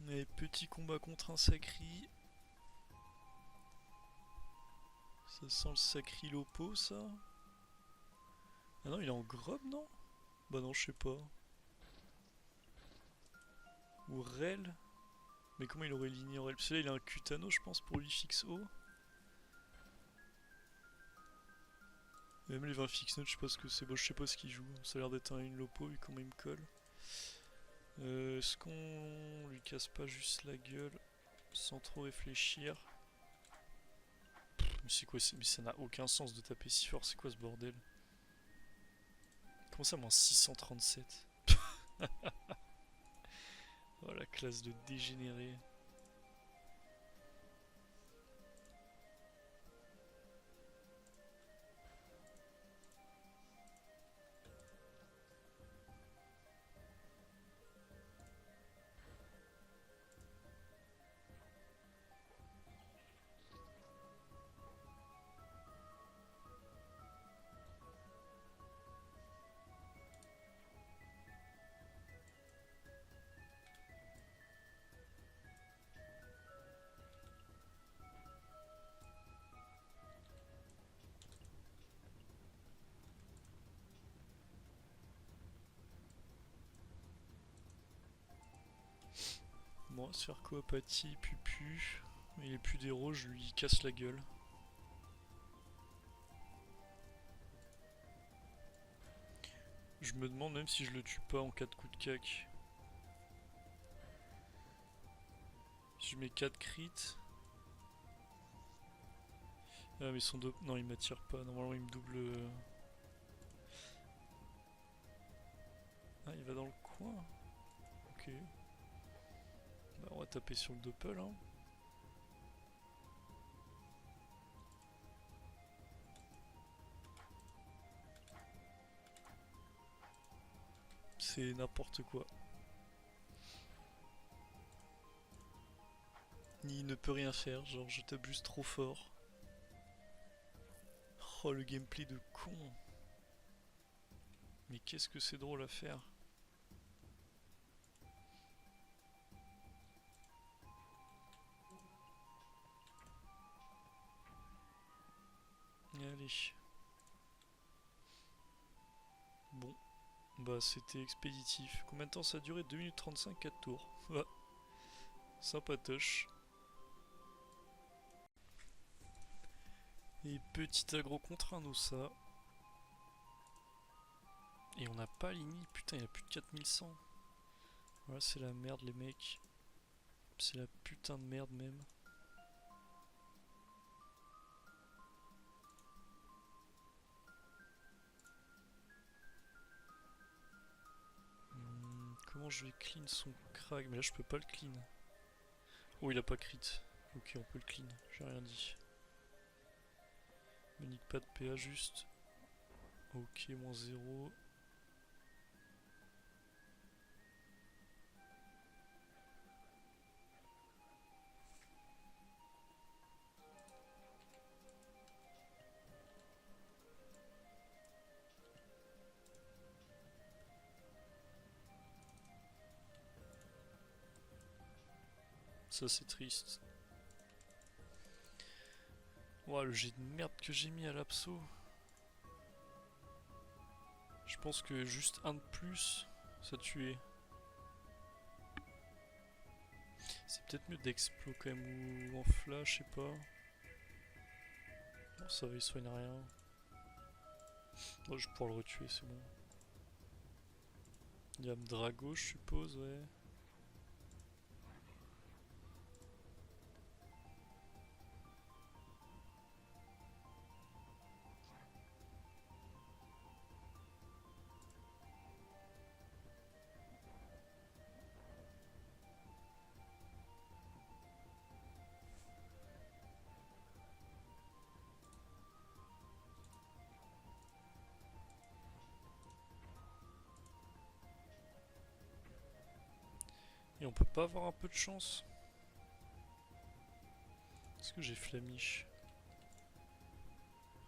Et petit combat contre un sacri. Ça sent le sacri-lopo, ça. Ah non, il est en grob, non? Bah non, je sais pas. Ou rel. Mais comment il aurait ligné en rel? Parce que là, il a un cutano, je pense, pour lui fixe haut. Même les 20 fixe notes, je sais pas ce que c'est. Bon, je sais pas ce qu'il joue. Ça a l'air d'être une lopo, vu comment il me colle. Est-ce qu'on lui casse pas juste la gueule sans trop réfléchir? Mais c'est quoi? Mais ça n'a aucun sens de taper si fort. C'est quoi ce bordel? Comment ça, moins 637? Oh la classe de dégénéré. Bon, se faire coapathie, pupu. Il est plus d'héros, je lui casse la gueule. Je me demande même si je le tue pas en cas de coup de cac. Si je mets 4 crits. Ah mais son dos... Non, il m'attire pas. Normalement, il me double... Ah, il va dans le coin. Ok. Bah, on va taper sur le doppel, hein. C'est n'importe quoi. Il ne peut rien faire, genre je t'abuse trop fort. Oh le gameplay de con. Mais qu'est-ce que c'est drôle à faire. Allez. Bon. Bah c'était expéditif. Combien de temps ça a duré? 2 minutes 35, 4 tours. Ouais. Sympatoche. Et petit aggro contre un ossa. Et on n'a pas Ligny. Putain, il a plus de 4100. Voilà, c'est la merde les mecs. C'est la putain de merde même. Comment je vais clean son crag? Mais là je peux pas le clean. Oh il a pas crit. Ok on peut le clean, j'ai rien dit. Me nique pas de PA juste. Ok moins 0. Ça c'est triste. Ouah le jet de merde que j'ai mis à l'abso. Je pense que juste un de plus, ça tuait. C'est peut-être mieux d'explo quand même ou en flash, je sais pas. Bon ça va il soigne rien. Bon je vais pouvoir le retuer c'est bon. Il va me drago je suppose ouais. Et on peut pas avoir un peu de chance? Est-ce que j'ai flamiche?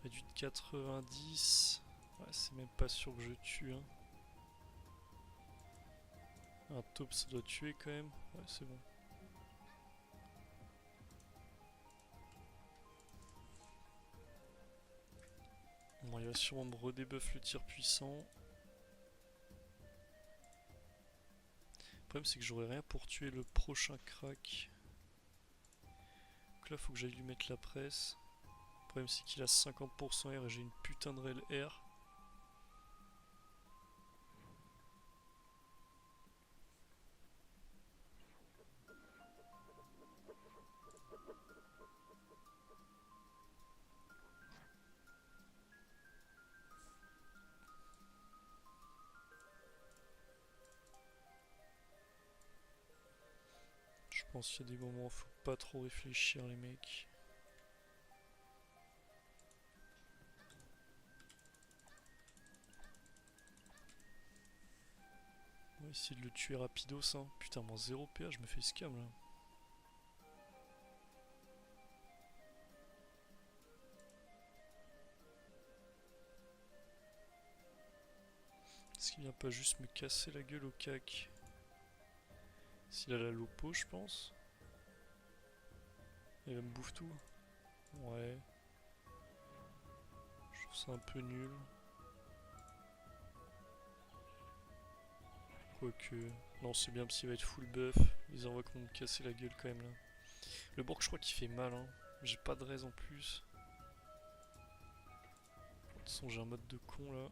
Réduit de 90. Ouais, c'est même pas sûr que je tue. Hein. Un taupe ça doit tuer quand même. Ouais, c'est bon. Bon, il va sûrement me redebuff le tir puissant. Le problème c'est que j'aurai rien pour tuer le prochain crack. Donc là faut que j'aille lui mettre la presse. Le problème c'est qu'il a 50% R et j'ai une putain de rail R. Je pense qu'il y a des moments où faut pas trop réfléchir les mecs. On va essayer de le tuer rapidos hein. Putain mon 0 PA je me fais scam là. Est-ce qu'il vient pas juste me casser la gueule au cac? S'il a la lopo je pense. Il va me bouffe tout. Ouais. Je trouve ça un peu nul. Quoique... Non c'est bien parce qu'il va être full buff. Les envois qu'on me casser la gueule quand même là. Le Borg je crois qu'il fait mal hein. J'ai pas de raise en plus. De toute façon j'ai un mode de con là.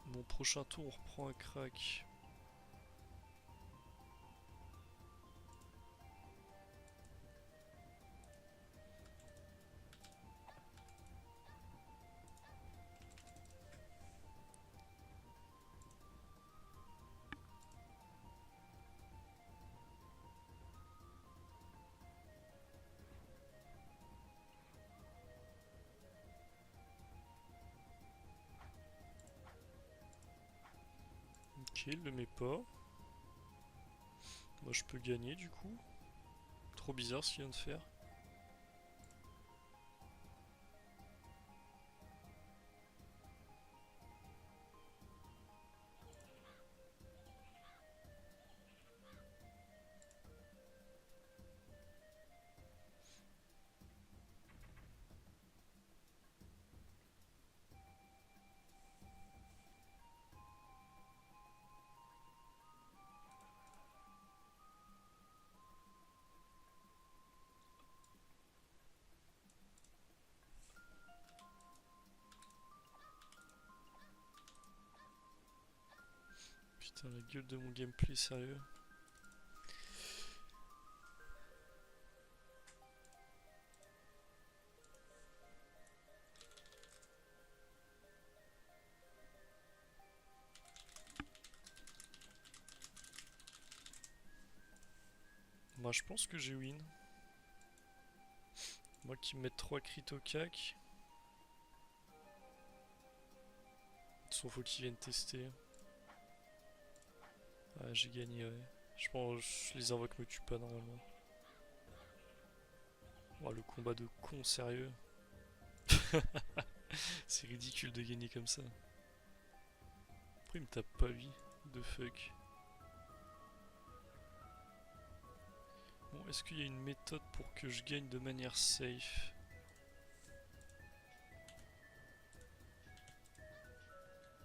Bon prochain tour on reprend un crack. Ok, il le met pas. Moi je peux gagner du coup. Trop bizarre ce qu'il vient de faire. Putain la gueule de mon gameplay sérieux. Moi je pense que j'ai win. Moi qui me mette 3 crits au cac. Sauf faut qu'ils viennent tester. Ah j'ai gagné ouais. Je pense que les invoques me tuent pas normalement. Oh le combat de con sérieux. C'est ridicule de gagner comme ça. Pourquoi il me tape pas lui? De fuck. Bon est-ce qu'il y a une méthode pour que je gagne de manière safe?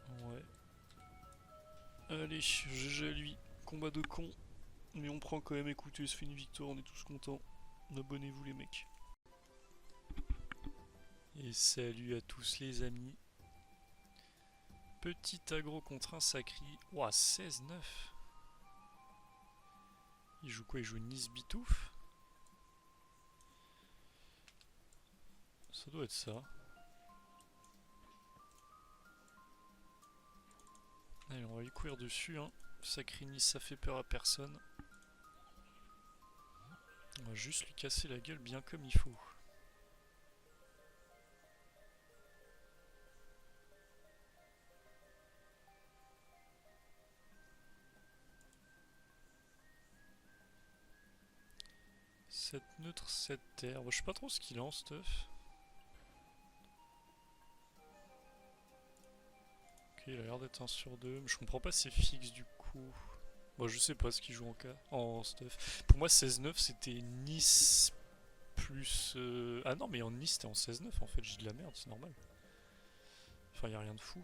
Ouais. Allez, GG à lui. Combat de con. Mais on prend quand même, écoutez, ça fait une victoire, on est tous contents. Abonnez-vous les mecs. Et salut à tous les amis. Petit aggro contre un sacri. Ouah, 16-9. Il joue quoi? Il joue Nice Bitouf? Ça doit être ça. Allez, on va lui courir dessus. Hein. Sacri Nice, ça fait peur à personne. On va juste lui casser la gueule bien comme il faut. Cette neutre, cette terre. Bon, je sais pas trop ce qu'il a en stuff. Ok, il a l'air d'être 1 sur 2. Mais je comprends pas ses fixes du coup. Bon, je sais pas ce qu'il joue en stuff. Pour moi, 16-9, c'était Nice plus... Ah non, mais en Nice, c'était en 16-9 en fait. J'ai de la merde, c'est normal. Enfin, y a rien de fou.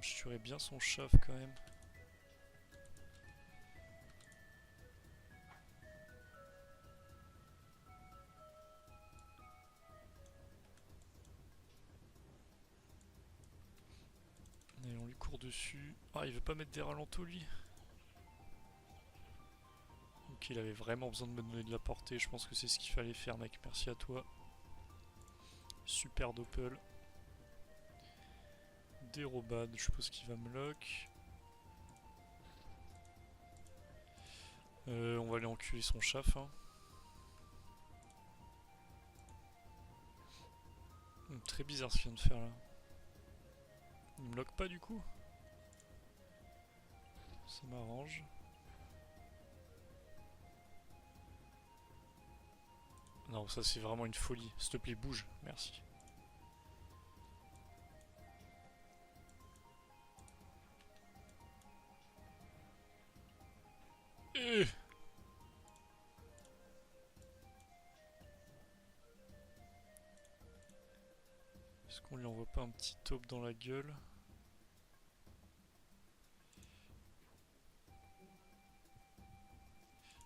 Je tuerais bien son chaf quand même. Allez, on lui court dessus. Ah, il veut pas mettre des ralentos lui. Ok, il avait vraiment besoin de me donner de la portée. Je pense que c'est ce qu'il fallait faire, mec. Merci à toi. Super doppel. Dérobade, je suppose qu'il va me lock. On va aller enculer son chaf. Hein. Très bizarre ce qu'il vient de faire là. Il me lock pas du coup. Ça m'arrange. Non, ça c'est vraiment une folie. S'il te plaît, bouge. Merci. Est-ce qu'on lui envoie pas un petit taupe dans la gueule?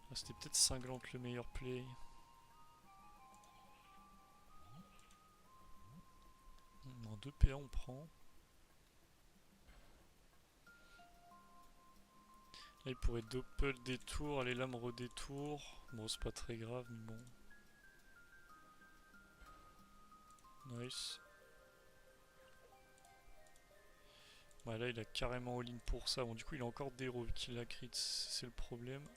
Ah, c'était peut-être cinglante le meilleur play. En 2 PA on prend. Là il pourrait doppel détour, aller là me redétour. Bon c'est pas très grave mais bon. Nice. Ouais là il a carrément all-in pour ça. Bon du coup il a encore des vu qu'il a crit, c'est le problème.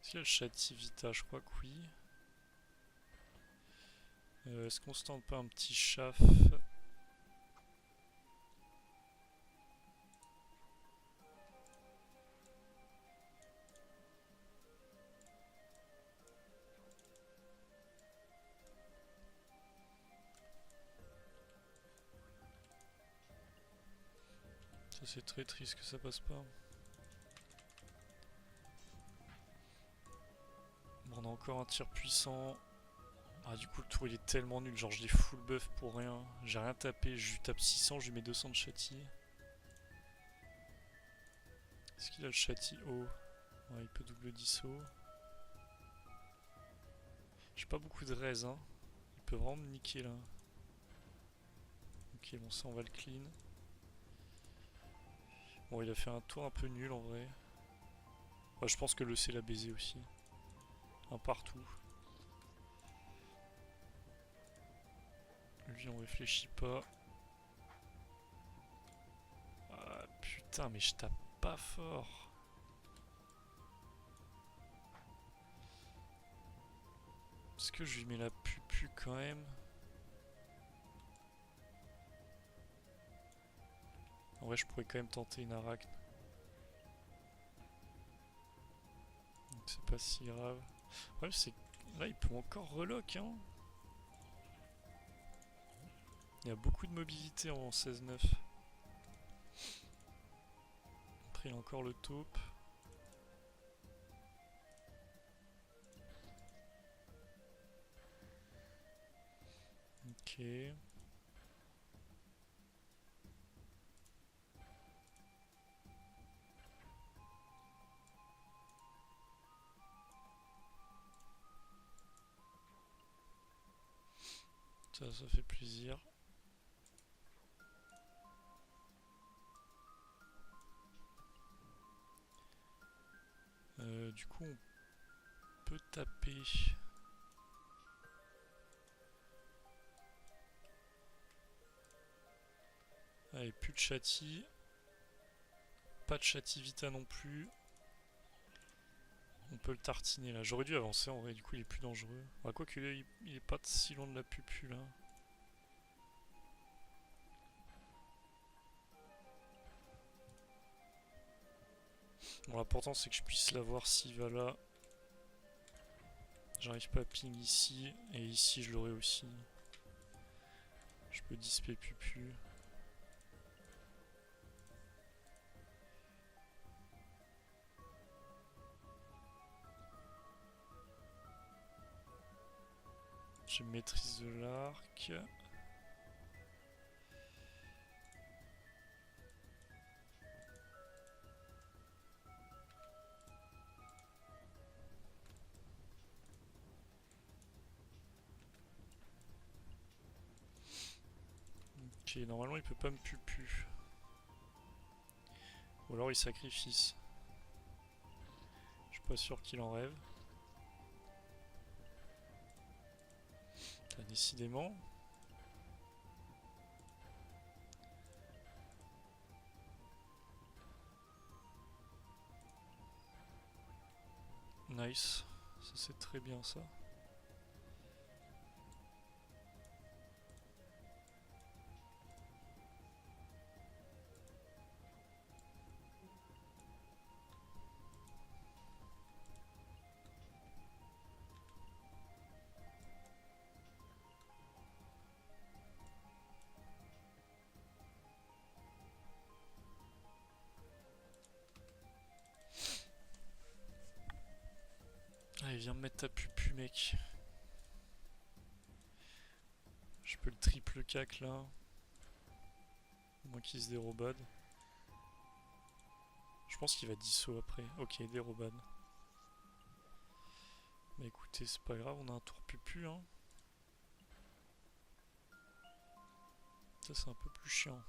Est-ce qu'il a le Chati Vita? Je crois que oui. Est-ce qu'on se tente pas un petit chaf? Ça c'est très triste que ça passe pas. Bon, on a encore un tir puissant. Ah du coup le tour il est tellement nul, genre je l'ai full buff pour rien. J'ai rien tapé, je lui tape 600, je lui mets 200 de châti. Est-ce qu'il a le châti haut? Ouais, il peut double dissaut. J'ai pas beaucoup de raise hein. Il peut vraiment me niquer là. Ok bon ça on va le clean. Bon il a fait un tour un peu nul en vrai. Ouais, je pense que le C l'a baisé aussi. Un partout. Lui on réfléchit pas. Ah putain mais je tape pas fort. Est-ce que je lui mets la pupu quand même? En vrai je pourrais quand même tenter une arachne. Donc c'est pas si grave. Ouais c'est... Là il peut encore relock hein. Il y a beaucoup de mobilité en 16-9. Après il a encore le taupe. Ok. Ça fait plaisir. Du coup on peut taper. Allez, plus de châti. Pas de châti vita non plus. On peut le tartiner là. J'aurais dû avancer en vrai, du coup il est plus dangereux. Bah, quoi qu'il est, il est pas si loin de la pupu là. Bon, l'important c'est que je puisse l'avoir s'il va là. J'arrive pas à ping ici, et ici je l'aurai aussi. Je peux disper Pupu. J'ai maîtrise de l'arc. Ok, normalement il peut pas me Pupu. Ou alors il sacrifie. Je suis pas sûr qu'il en rêve. Décidément. Nice. Ça c'est très bien ça. Allez, viens me mettre ta Pupu, mec. Je peux le triple cac là. Au moins qu'il se dérobade. Je pense qu'il va disso après. Ok, dérobade. Bah écoutez, c'est pas grave, on a un tour Pupu, hein. Ça c'est un peu plus chiant.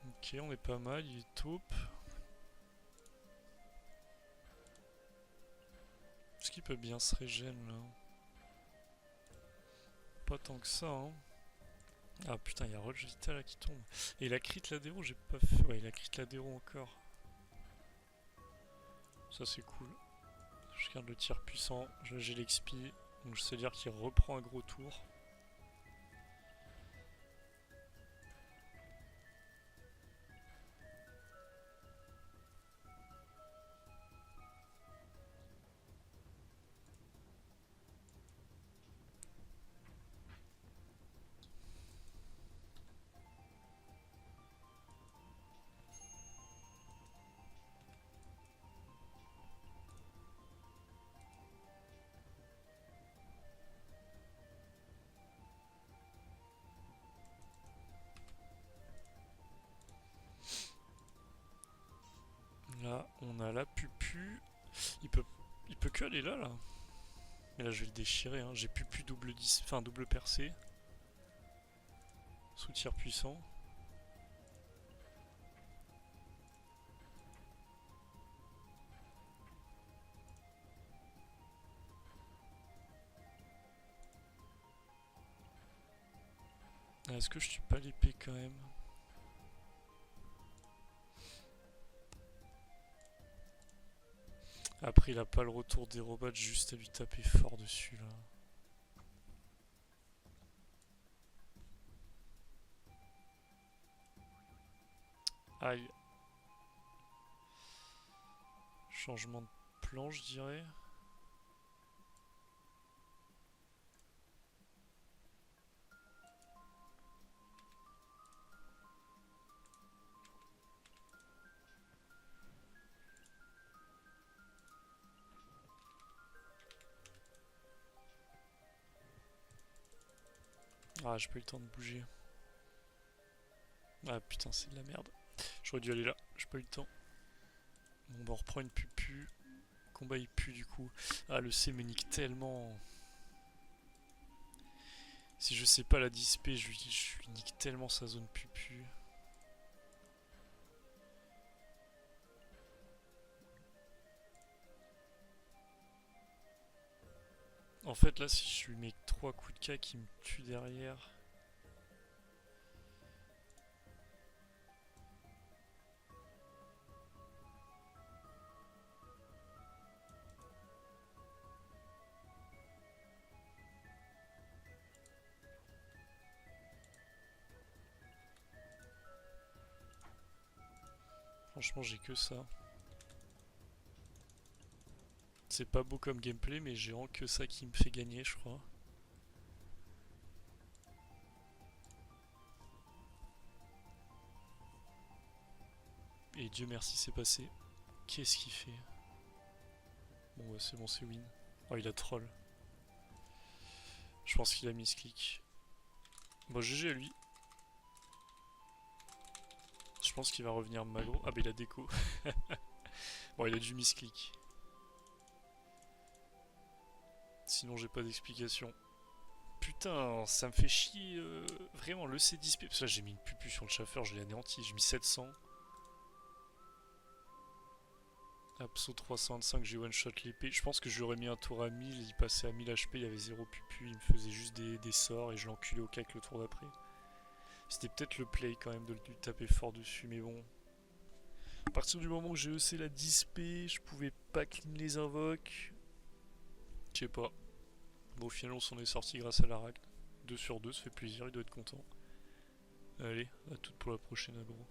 Ok, on est pas mal, il est taupe. Est-ce qu'il peut bien se régène là? Pas tant que ça, hein. Ah putain, il y a Roger Vita là qui tombe. Et il a crit l'adéro, j'ai pas fait. Ouais, il a crit l'adéro encore. Ça c'est cool. Je garde le tir puissant, j'ai l'XP. Donc je sais dire qu'il reprend un gros tour. Là, on a la Pupu. Il peut que aller là, là. Mais là, je vais le déchirer. Hein. J'ai Pupu double 10, enfin double percé. Sous tir puissant. Est-ce que je tue pas l'épée quand même? Après, il a pas le retour des robots, juste à lui taper fort dessus là. Aïe. Changement de plan, je dirais. Ah, j'ai pas eu le temps de bouger. Ah putain, c'est de la merde. J'aurais dû aller là, j'ai pas eu le temps. Bon, bah on reprend une Pupu. Combat il pue du coup. Ah, le C me nique tellement. Si je sais pas la disper, je lui nique tellement sa zone Pupu. En fait, là, si je lui mets 3 coups de K qui me tuent derrière. Franchement, j'ai que ça. C'est pas beau comme gameplay, mais j'ai vraiment que ça qui me fait gagner, je crois. Et Dieu merci, c'est passé. Qu'est-ce qu'il fait? Bon, ouais, c'est bon, c'est win. Oh, il a troll. Je pense qu'il a mis ce clic. Bon, GG à lui. Je pense qu'il va revenir magro. Ah, bah il a déco. Bon, il a dû misclick. Sinon, j'ai pas d'explication. Putain, ça me fait chier. Vraiment, le C10P. Parce que là, j'ai mis une pupu sur le chauffeur, je l'ai anéanti. J'ai mis 700. Abso 325, j'ai one shot l'épée. Je pense que j'aurais mis un tour à 1000. Il passait à 1000 HP, il y avait 0 pupu. Il me faisait juste des sorts et je l'enculais au cac le tour d'après. C'était peut-être le play quand même de lui taper fort dessus, mais bon. À partir du moment où j'ai EC la 10p, je pouvais pas clean les invoques. Je sais pas. Bon, au final, on s'en est sorti grâce à l'Arachne. 2 sur 2, ça fait plaisir, il doit être content. Allez, à toute pour la prochaine agro.